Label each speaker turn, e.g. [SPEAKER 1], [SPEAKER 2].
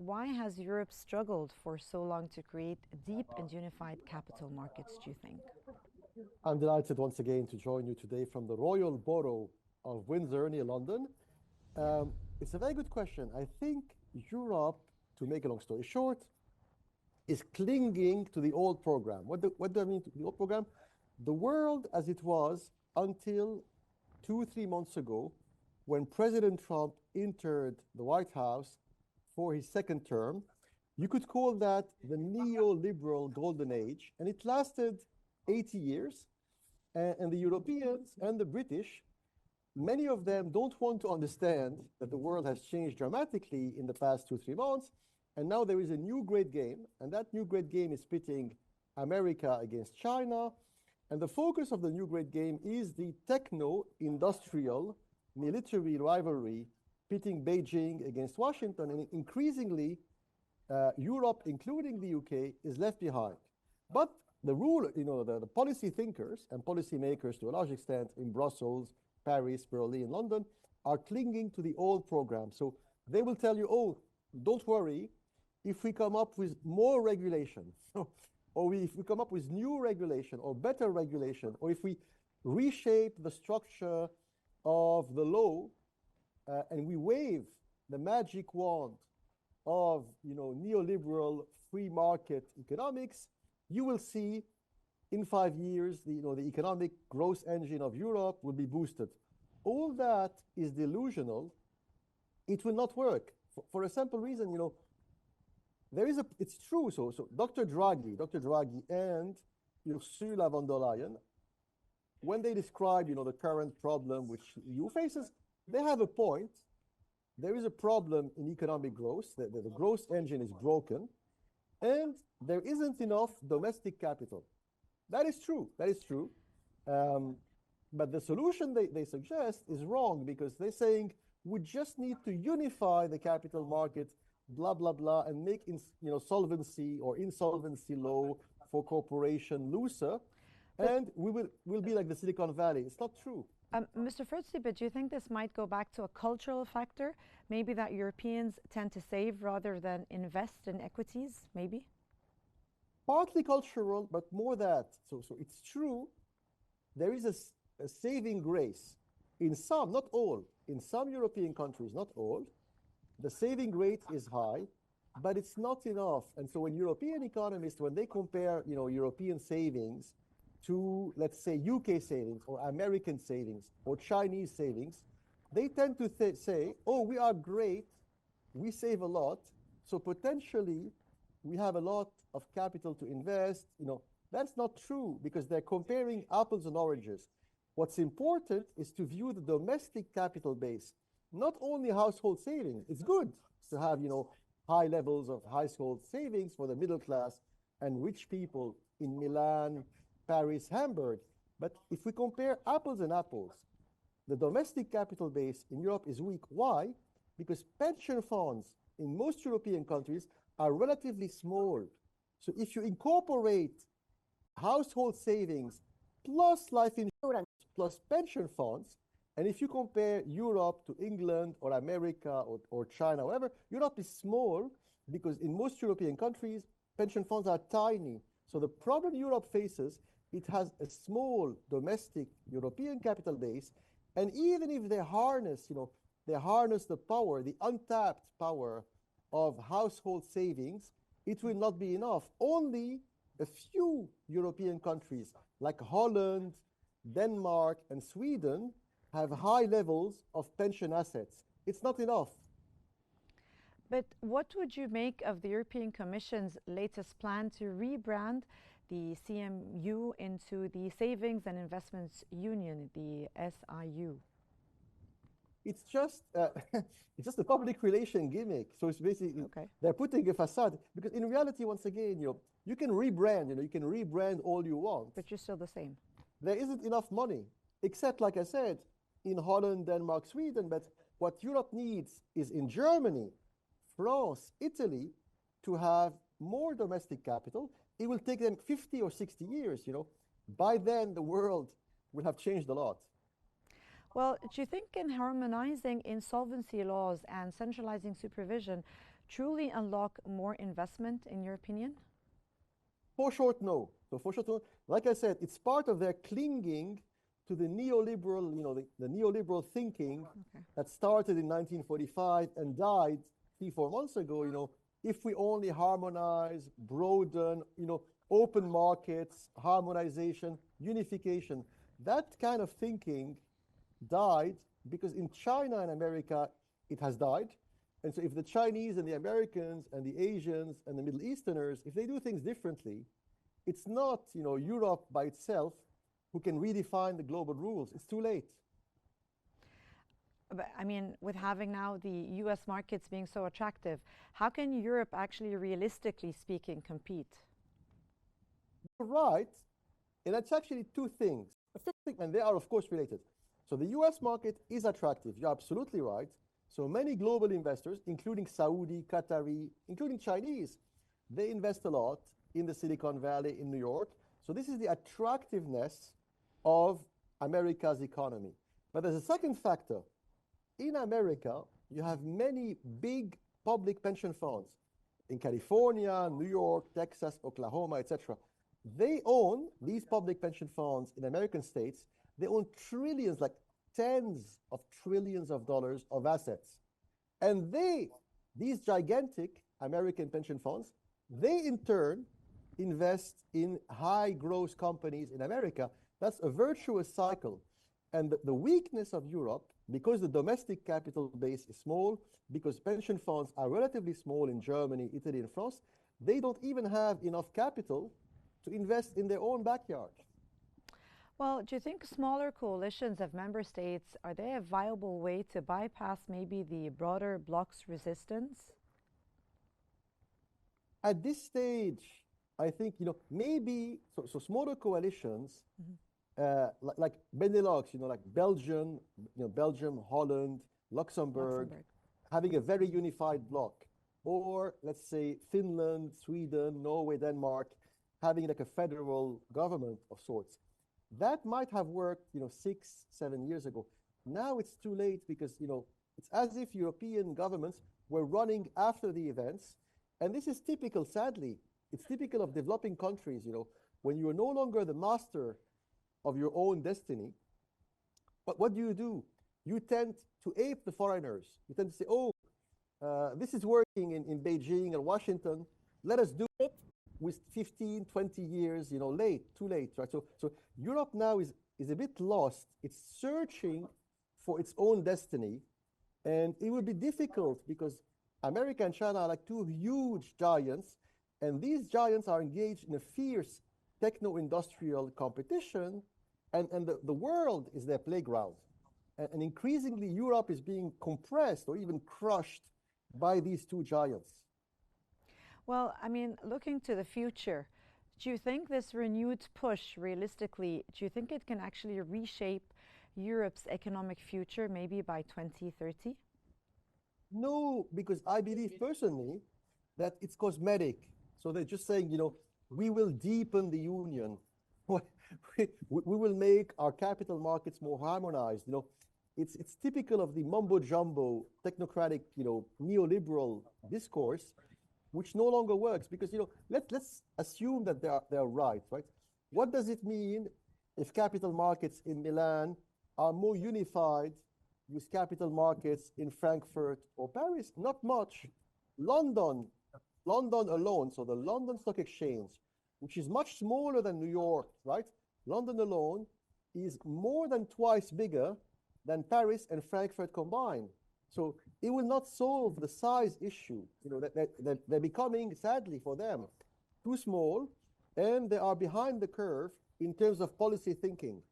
[SPEAKER 1] why has Europe struggled for so long to create deep and unified capital markets, do you think?
[SPEAKER 2] I'm delighted once again to join you today from the Royal Borough of Windsor near London. It's a very good question. I think Europe, to make a long story short, is clinging to the old program. What do I mean to the old program? The world as it was until 3 months ago, when President Trump entered the White House for his second term, you could call that the neoliberal golden age, and it lasted 80 years. And the Europeans and the British, many of them don't want to understand that the world has changed dramatically in the past 2, 3 months. And now there is a new great game, and that new great game is pitting America against China. And the focus of the new great game is the techno-industrial military rivalry pitting Beijing against Washington. And increasingly, Europe, including the UK, is left behind. But the rule, the policy thinkers and policymakers to a large extent in Brussels, Paris, Berlin, London are clinging to the old program. So they will tell you, oh, don't worry, if we come up with more regulation, or if we come up with new regulation or better regulation, or if we reshape the structure of the law and we wave the magic wand of neoliberal free market economics, you will see in 5 years the economic growth engine of Europe will be boosted. All that is delusional. It will not work for a simple reason. It's true. So Dr. Draghi and Ursula von der Leyen, when they describe the current problem which EU faces, they have a point. There is a problem in economic growth. The growth engine is broken, and there isn't enough domestic capital. That is true. But the solution they suggest is wrong, because they're saying we just need to unify the capital market, blah, blah, blah, and make solvency or insolvency law for corporation looser, and we'll be like the Silicon Valley. It's not true.
[SPEAKER 1] Mr. Firzli, but do you think this might go back to a cultural factor? Maybe that Europeans tend to save rather than invest in equities, maybe?
[SPEAKER 2] Partly cultural, but more that. So it's true, there is a saving grace in some, not all, in some European countries, not all. The saving rate is high, but it's not enough. And so when European economists, when they compare European savings to, let's say, UK savings or American savings or Chinese savings, they tend to say, oh, we are great, we save a lot, so potentially we have a lot of capital to invest. That's not true, because they're comparing apples and oranges. What's important is to view the domestic capital base, not only household savings. It's good to have high levels of household savings for the middle class and rich people in Milan, Paris, Hamburg. But if we compare apples and apples, the domestic capital base in Europe is weak. Why? Because pension funds in most European countries are relatively small. So if you incorporate household savings plus life insurance plus pension funds, and if you compare Europe to England or America or China, whatever, Europe is small, because in most European countries, pension funds are tiny. So the problem Europe faces, it has a small domestic European capital base, and even if they harness the power, the untapped power of household savings, it will not be enough. Only a few European countries like Holland, Denmark, and Sweden have high levels of pension assets. It's not enough.
[SPEAKER 1] But what would you make of the European Commission's latest plan to rebrand the CMU into the Savings and Investments Union, the SIU?
[SPEAKER 2] It's just it's just a public relation gimmick. So it's basically they're putting a facade, because in reality, once again, you can rebrand, you can rebrand all you want,
[SPEAKER 1] but you're still the same.
[SPEAKER 2] There isn't enough money, except, like I said, in Holland, Denmark, Sweden. But what Europe needs is in Germany, France, Italy, to have more domestic capital. It will take them 50 or 60 years. By then, the world will have changed a lot.
[SPEAKER 1] Well, do you think in harmonizing insolvency laws and centralizing supervision, truly unlock more investment, in your opinion?
[SPEAKER 2] For short, no. So for short, no. Like I said, it's part of their clinging to the neoliberal, the neoliberal thinking that started in 1945 and died 3-4 months ago. If we only harmonize, broaden, open markets, harmonization, unification, that kind of thinking died because in China and America, it has died. And so if the Chinese and the Americans and the Asians and the Middle Easterners, if they do things differently, it's not, Europe by itself who can redefine the global rules. It's too late.
[SPEAKER 1] But I mean, with having now the US markets being so attractive, how can Europe actually, realistically speaking, compete?
[SPEAKER 2] You're right. And that's actually two things. And they are, of course, related. So the US market is attractive. You're absolutely right. So many global investors, including Saudi, Qatari, including Chinese, they invest a lot in the Silicon Valley, in New York. So this is the attractiveness of America's economy. But there's a second factor. In America, you have many big public pension funds in California, New York, Texas, Oklahoma, etc. They own, these public pension funds in American states, they own trillions, like tens of trillions of dollars of assets. And these gigantic American pension funds, they in turn invest in high growth companies in America. That's a virtuous cycle. And the weakness of Europe, because the domestic capital base is small, because pension funds are relatively small in Germany, Italy, and France, they don't even have enough capital to invest in their own backyard.
[SPEAKER 1] Well, do you think smaller coalitions of member states, are they a viable way to bypass maybe the broader bloc's resistance?
[SPEAKER 2] At this stage, I think, maybe, so smaller coalitions, like Benelux, like Belgium, Belgium, Holland, Luxembourg, having a very unified bloc, or let's say Finland, Sweden, Norway, Denmark, having like a federal government of sorts. That might have worked, 6-7 years ago. Now it's too late because, it's as if European governments were running after the events. And this is typical, sadly, it's typical of developing countries, when you are no longer the master of your own destiny. But what do? You tend to ape the foreigners. You tend to say, oh, this is working in Beijing and Washington. Let us do it with 15, 20 years, too late, right? So Europe now is a bit lost. It's searching for its own destiny. And it will be difficult because America and China are like two huge giants. And these giants are engaged in a fierce techno-industrial competition. And the world is their playground. And increasingly, Europe is being compressed or even crushed by these two giants.
[SPEAKER 1] Well, I mean, looking to the future, do you think this renewed push, realistically, do you think it can actually reshape Europe's economic future maybe by 2030?
[SPEAKER 2] No, because I believe personally that it's cosmetic. So they're just saying, we will deepen the union. We will make our capital markets more harmonized. It's typical of the mumbo jumbo technocratic, neoliberal discourse, which no longer works because, let's assume that they're right? What does it mean if capital markets in Milan are more unified with capital markets in Frankfurt or Paris? Not much. London alone, so the London Stock Exchange, which is much smaller than New York, right? London alone is more than twice bigger than Paris and Frankfurt combined. So it will not solve the size issue. That they're becoming, sadly for them, too small, and they are behind the curve in terms of policy thinking.